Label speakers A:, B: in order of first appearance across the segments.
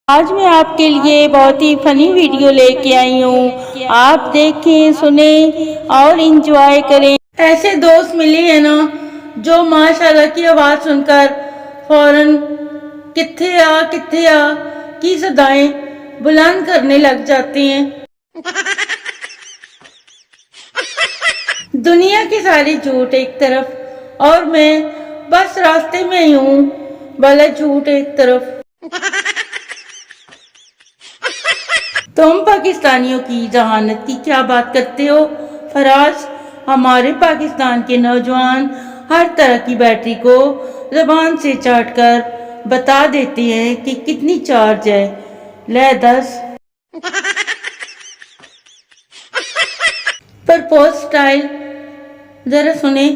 A: آج میں آپ کے لیے بہت ہی فنی ویڈیو لے کے آئی ہوں. آپ دیکھیں، سنیں اور انجوائے کریں. ایسے دوست ملے ہیں نا جو ماشاءاللہ کی آواز سن کر فوراً کتھے آ کی صدائیں بلند کرنے لگ جاتے ہیں. دنیا کے سارے جھوٹ ایک طرف اور میں بس راستے میں ہی ہوں والا جھوٹ ایک طرف. تم پاکستانیوں کی ذہانت کی کیا بات کرتے ہو فراز؟ ہمارے پاکستان کے نوجوان ہر طرح کی بیٹری کو زبان سے چاٹ کر بتا دیتے ہیں کہ کتنی چارج ہے. لے 10 پرپوز سٹائل ذرا سنیں.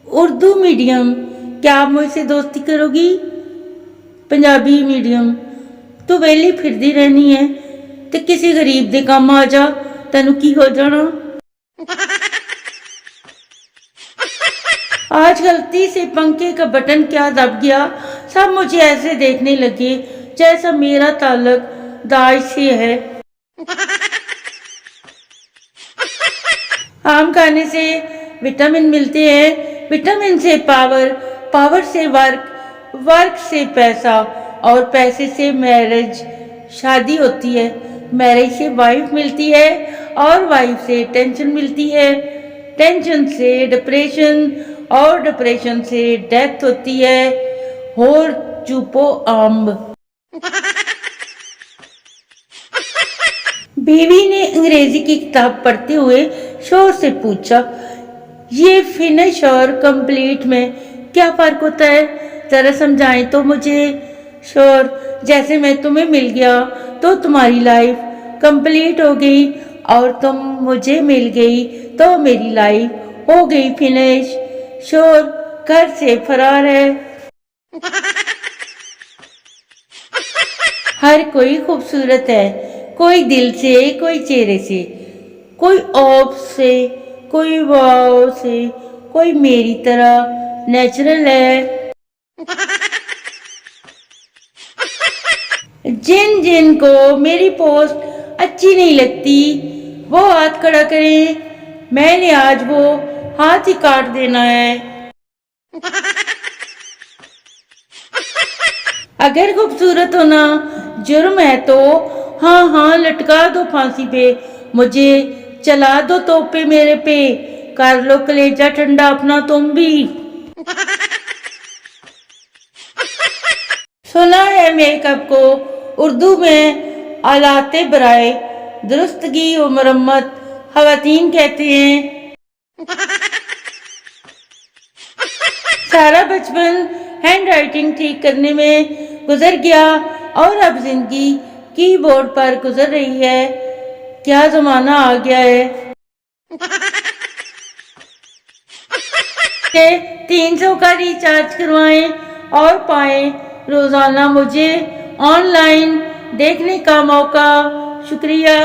A: اردو میڈیم، کیا آپ مجھ سے دوستی کرو گی؟ پنجابی میڈیم، تو ویلی پھردی رہنی ہے تے کسی غریب دے کام آ جا، تینو کی ہو جانا. آج غلطی سے پنکھے کا بٹن کیا دب گیا، سب مجھے ایسے دیکھنے لگے جیسا میرا تعلق داعش سے ہے. آم کھانے سے وٹامن ملتے ہیں، وٹامن سے پاور، پاور سے ورک، ورک سے پیسہ اور پیسے سے میرج، شادی ہوتی ہے. میرج سے وائف ملتی ہے اور وائف سے ٹینشن ملتی ہے. ٹینشن سے ڈپریشن اور ڈپریشن سے ڈیتھ ہوتی ہے. اور چوپو آمب. بیوی نے انگریزی کی کتاب پڑھتے ہوئے شوہر سے پوچھا، یہ فنش اور کمپلیٹ میں کیا فرق ہوتا ہے؟ ذرا سمجھائیں تو مجھے. شوہر، جیسے میں تمہیں مل گیا تو تمہاری لائف کمپلیٹ ہو گئی اور تم مجھے مل گئی تو میری لائف ہو گئی فنش. شوہر، گھر سے فرار ہے. ہر کوئی خوبصورت ہے، کوئی دل سے، کوئی چہرے سے، کوئی اوپ سے، کوئی واو سے، کوئی میری طرح نیچرل ہے. جن جن کو میری پوسٹ اچھی نہیں لگتی وہ ہاتھ کھڑا کریں، میں نے آج وہ ہاتھ ہی کاٹ دینا ہے. اگر خوبصورت ہونا جرم ہے تو ہاں لٹکا دو پھانسی پہ، مجھے چلا دو توپ پہ، میرے پہ کر لو کلیجہ ٹھنڈا اپنا تم بھی. سنا ہے میک اپ کو اردو میں آلات برائے درستگی و مرمت خواتین کہتے ہیں. سارا بچپن ہینڈ رائٹنگ ٹھیک کرنے میں گزر گیا اور اب زندگی کی بورڈ پر گزر رہی ہے. کیا زمانہ آ گیا ہے. 300 کا ریچارج کروائیں اور پائیں روزانہ مجھے آن لائن دیکھنے کا موقع. شکریہ.